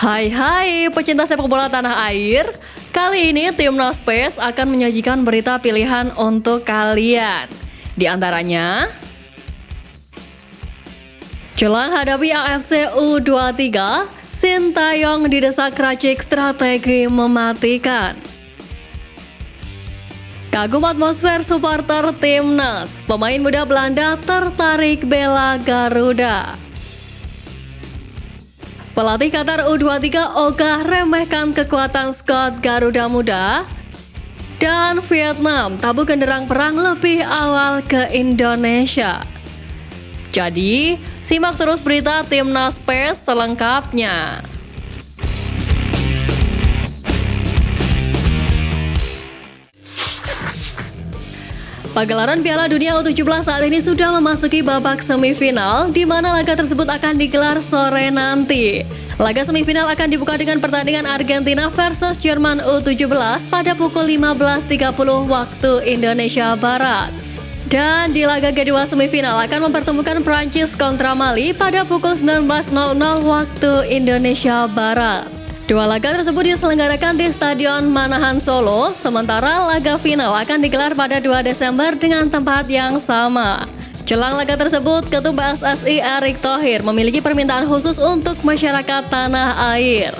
Hai pecinta sepak bola tanah air. Kali ini Timnas PES akan menyajikan berita pilihan untuk kalian. Di antaranya, jelang hadapi AFC U23, Sintayong didesak racik strategi mematikan. Kagum atmosfer supporter Timnas, pemain muda Belanda tertarik bela Garuda. Pelatih Qatar U23 ogah remehkan kekuatan skuad Garuda Muda. Dan Vietnam tabuh genderang perang lebih awal ke Indonesia. Jadi, simak terus berita Timnas PES selengkapnya. Pagelaran Piala Dunia U17 saat ini sudah memasuki babak semifinal, di mana laga tersebut akan digelar sore nanti. Laga semifinal akan dibuka dengan pertandingan Argentina versus Jerman U17 pada pukul 15.30 waktu Indonesia Barat. Dan di laga kedua semifinal akan mempertemukan Prancis kontra Mali pada pukul 19.00 waktu Indonesia Barat. Dua laga tersebut diselenggarakan di Stadion Manahan Solo, sementara laga final akan digelar pada 2 Desember dengan tempat yang sama. Jelang laga tersebut, Ketua PSSI Erick Thohir memiliki permintaan khusus untuk masyarakat tanah air.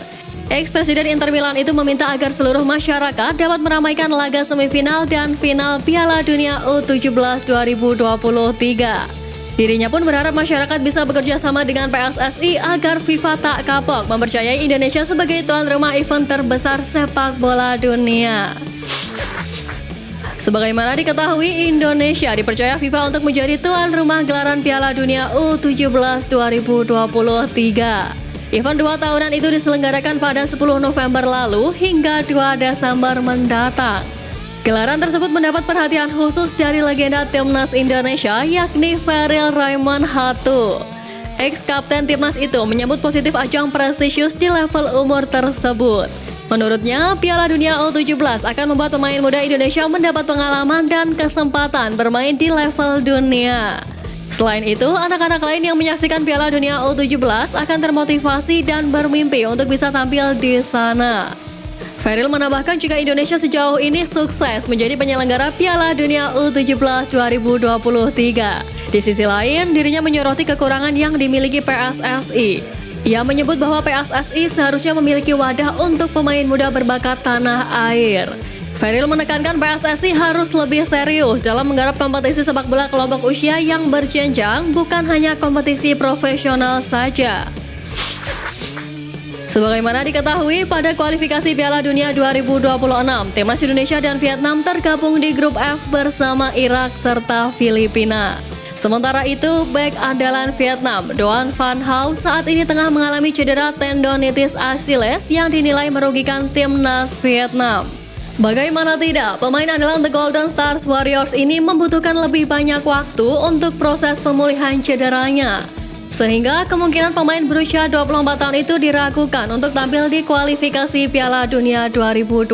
Ex-Presiden Inter Milan itu meminta agar seluruh masyarakat dapat meramaikan laga semifinal dan final Piala Dunia U17 2023. Dirinya pun berharap masyarakat bisa bekerja sama dengan PSSI agar FIFA tak kapok mempercayai Indonesia sebagai tuan rumah event terbesar sepak bola dunia. Sebagaimana diketahui, Indonesia dipercaya FIFA untuk menjadi tuan rumah gelaran Piala Dunia U17 2023. Event 2 tahunan itu diselenggarakan pada 10 November lalu hingga 2 Desember mendatang. Gelaran tersebut mendapat perhatian khusus dari legenda Timnas Indonesia, yakni Feryl Raymond Hatu. Ex-kapten Timnas itu menyebut positif ajang prestisius di level umur tersebut. Menurutnya, Piala Dunia U17 akan membuat pemain muda Indonesia mendapat pengalaman dan kesempatan bermain di level dunia. Selain itu, anak-anak lain yang menyaksikan Piala Dunia U17 akan termotivasi dan bermimpi untuk bisa tampil di sana. Feryl menambahkan jika Indonesia sejauh ini sukses menjadi penyelenggara Piala Dunia U17 2023. Di sisi lain, dirinya menyoroti kekurangan yang dimiliki PSSI. Ia menyebut bahwa PSSI seharusnya memiliki wadah untuk pemain muda berbakat tanah air. Feryl menekankan PSSI harus lebih serius dalam menggarap kompetisi sepak bola kelompok usia yang berjenjang, bukan hanya kompetisi profesional saja. Sebagaimana diketahui, pada kualifikasi Piala Dunia 2026, Timnas Indonesia dan Vietnam tergabung di grup F bersama Irak serta Filipina. Sementara itu, bek andalan Vietnam, Doan Van Hau, saat ini tengah mengalami cedera tendonitis Achilles yang dinilai merugikan Timnas Vietnam. Bagaimana tidak, pemain andalan The Golden Stars Warriors ini membutuhkan lebih banyak waktu untuk proses pemulihan cederanya. Sehingga kemungkinan pemain berusia 24 tahun itu diragukan untuk tampil di kualifikasi Piala Dunia 2026.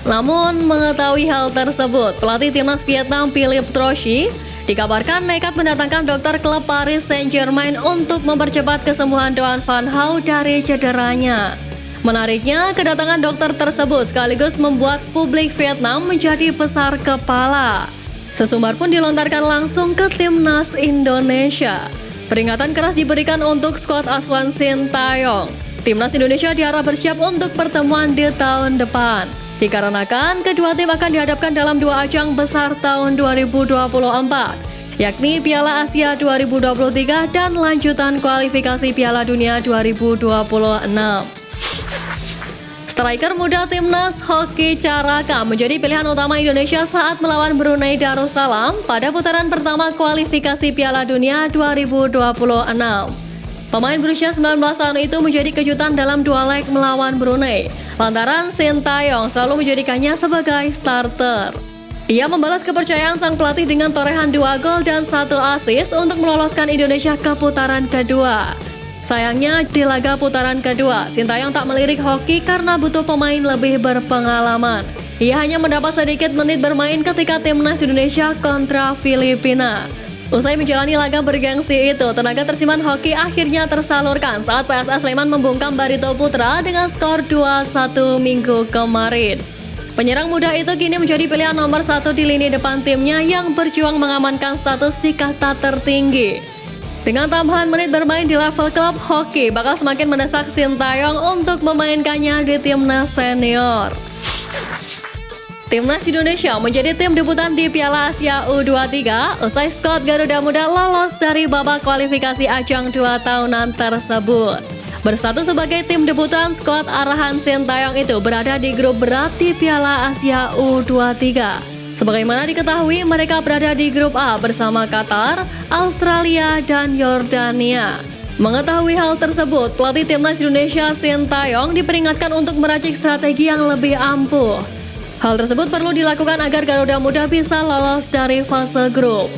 Namun, mengetahui hal tersebut, pelatih Timnas Vietnam Philippe Trochi dikabarkan nekat mendatangkan dokter klub Paris Saint-Germain untuk mempercepat kesembuhan Doan Van Hau dari cederanya. Menariknya, kedatangan dokter tersebut sekaligus membuat publik Vietnam menjadi besar kepala. Sesumbar pun dilontarkan langsung ke Timnas Indonesia. Peringatan keras diberikan untuk skuad asuhan Sintayong. Timnas Indonesia diharap bersiap untuk pertemuan di tahun depan. Dikarenakan kedua tim akan dihadapkan dalam 2 ajang besar tahun 2024, yakni Piala Asia 2023 dan lanjutan kualifikasi Piala Dunia 2026. Striker muda Timnas Hoki Caraka menjadi pilihan utama Indonesia saat melawan Brunei Darussalam pada putaran pertama kualifikasi Piala Dunia 2026. Pemain berusia 19 tahun itu menjadi kejutan dalam 2 leg melawan Brunei, lantaran Sintayong selalu menjadikannya sebagai starter. Ia membalas kepercayaan sang pelatih dengan torehan 2 gol dan 1 assist untuk meloloskan Indonesia ke putaran kedua. Sayangnya, di laga putaran kedua, Sintayong tak melirik Hoki karena butuh pemain lebih berpengalaman. Ia hanya mendapat sedikit menit bermain ketika Timnas Indonesia kontra Filipina. Usai menjalani laga bergengsi itu, tenaga tersimpan hoki akhirnya tersalurkan saat PSS Sleman membungkam Barito Putra dengan skor 2-1 minggu kemarin. Penyerang muda itu kini menjadi pilihan nomor 1 di lini depan timnya yang berjuang mengamankan status di kasta tertinggi. Dengan tambahan menit bermain di level klub, hoki bakal semakin mendesak Sintayong untuk memainkannya di timnas senior. Timnas Indonesia menjadi tim debutan di Piala Asia U23 usai skuad Garuda Muda lolos dari babak kualifikasi ajang 2 tahunan tersebut. Berstatus sebagai tim debutan, skuad arahan Sintayong itu berada di grup berat di Piala Asia U23. Sebagaimana diketahui, mereka berada di grup A bersama Qatar, Australia, dan Yordania. Mengetahui hal tersebut, pelatih Timnas Indonesia Sintayong diperingatkan untuk meracik strategi yang lebih ampuh. Hal tersebut perlu dilakukan agar Garuda Muda bisa lolos dari fase grup.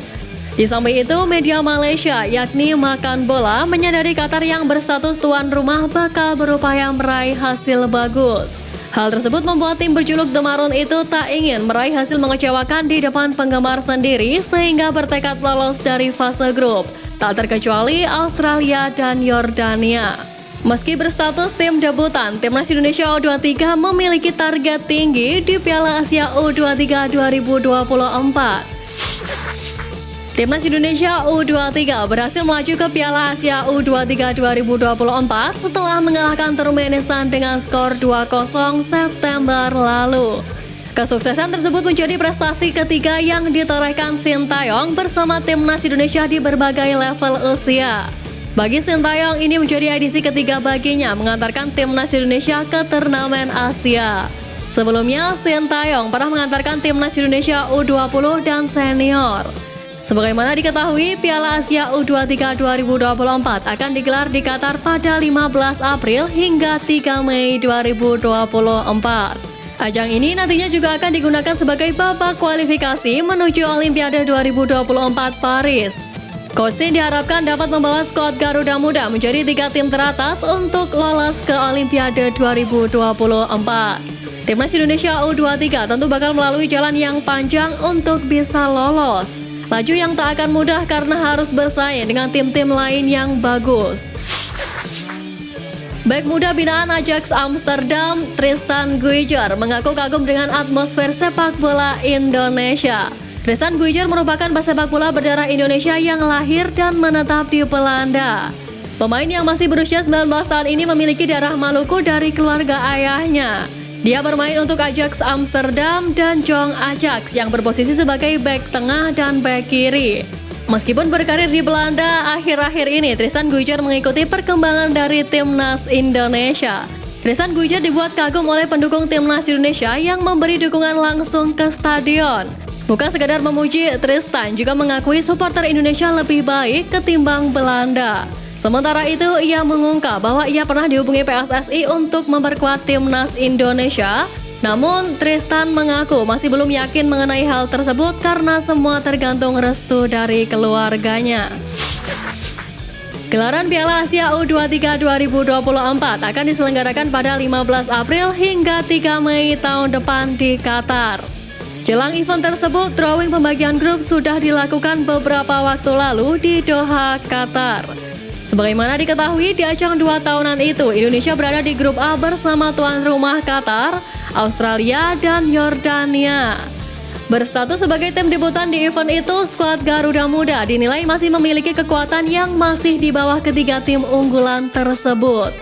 Di samping itu, media Malaysia yakni Makan Bola menyadari Qatar yang berstatus tuan rumah bakal berupaya meraih hasil bagus. Hal tersebut membuat tim berjuluk The Maroon itu tak ingin meraih hasil mengecewakan di depan penggemar sendiri sehingga bertekad lolos dari fase grup, tak terkecuali Australia dan Yordania. Meski berstatus tim debutan, Timnas Indonesia U23 memiliki target tinggi di Piala Asia U23 2024. Timnas Indonesia U23 berhasil melaju ke Piala Asia U23 2024 setelah mengalahkan Turkmenistan dengan skor 2-0 September lalu. Kesuksesan tersebut menjadi prestasi ketiga yang ditorehkan Sintayong bersama Timnas Indonesia di berbagai level usia. Bagi Sintayong, ini menjadi edisi ketiga baginya mengantarkan Timnas Indonesia ke turnamen Asia. Sebelumnya, Sintayong pernah mengantarkan Timnas Indonesia U20 dan senior. Sebagaimana diketahui, Piala Asia U23 2024 akan digelar di Qatar pada 15 April hingga 3 Mei 2024. Ajang ini nantinya juga akan digunakan sebagai babak kualifikasi menuju Olimpiade 2024 Paris. Coach Shin diharapkan dapat membawa skuad Garuda Muda menjadi 3 tim teratas untuk lolos ke Olimpiade 2024. Timnas Indonesia U23 tentu bakal melalui jalan yang panjang untuk bisa lolos. Laju yang tak akan mudah karena harus bersaing dengan tim-tim lain yang bagus. Bek muda binaan Ajax Amsterdam, Tristan Guijer mengaku kagum dengan atmosfer sepak bola Indonesia. Tristan Guijer merupakan pesepak bola berdarah Indonesia yang lahir dan menetap di Belanda. Pemain yang masih berusia 19 tahun ini memiliki darah Maluku dari keluarga ayahnya. Dia bermain untuk Ajax Amsterdam dan Jong Ajax yang berposisi sebagai bek tengah dan bek kiri. Meskipun berkarir di Belanda, akhir-akhir ini Tristan Guijer mengikuti perkembangan dari Timnas Indonesia. Tristan Guijer dibuat kagum oleh pendukung Timnas Indonesia yang memberi dukungan langsung ke stadion. Bukan sekadar memuji, Tristan juga mengakui supporter Indonesia lebih baik ketimbang Belanda. Sementara itu, ia mengungkap bahwa ia pernah dihubungi PSSI untuk memperkuat Timnas Indonesia. Namun, Tristan mengaku masih belum yakin mengenai hal tersebut karena semua tergantung restu dari keluarganya. Gelaran Piala Asia U23 2024 akan diselenggarakan pada 15 April hingga 3 Mei tahun depan di Qatar. Jelang event tersebut, drawing pembagian grup sudah dilakukan beberapa waktu lalu di Doha, Qatar. Sebagaimana diketahui, di ajang 2 tahunan itu, Indonesia berada di grup A bersama tuan rumah Qatar, Australia, dan Yordania. Berstatus sebagai tim debutan di event itu, skuad Garuda Muda dinilai masih memiliki kekuatan yang masih di bawah ketiga tim unggulan tersebut.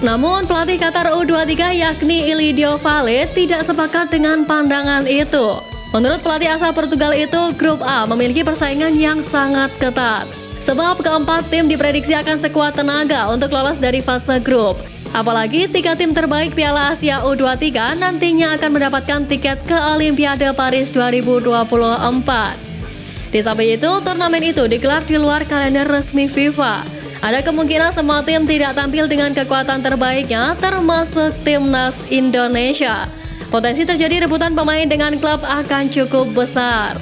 Namun, pelatih Qatar U23 yakni Ilidio Vallet tidak sepakat dengan pandangan itu. Menurut pelatih asal Portugal itu, grup A memiliki persaingan yang sangat ketat. Sebab keempat tim diprediksi akan sekuat tenaga untuk lolos dari fase grup. Apalagi 3 tim terbaik Piala Asia U23 nantinya akan mendapatkan tiket ke Olimpiade Paris 2024. Di samping itu, turnamen itu digelar di luar kalender resmi FIFA. Ada kemungkinan semua tim tidak tampil dengan kekuatan terbaiknya, termasuk Timnas Indonesia. Potensi terjadi rebutan pemain dengan klub akan cukup besar.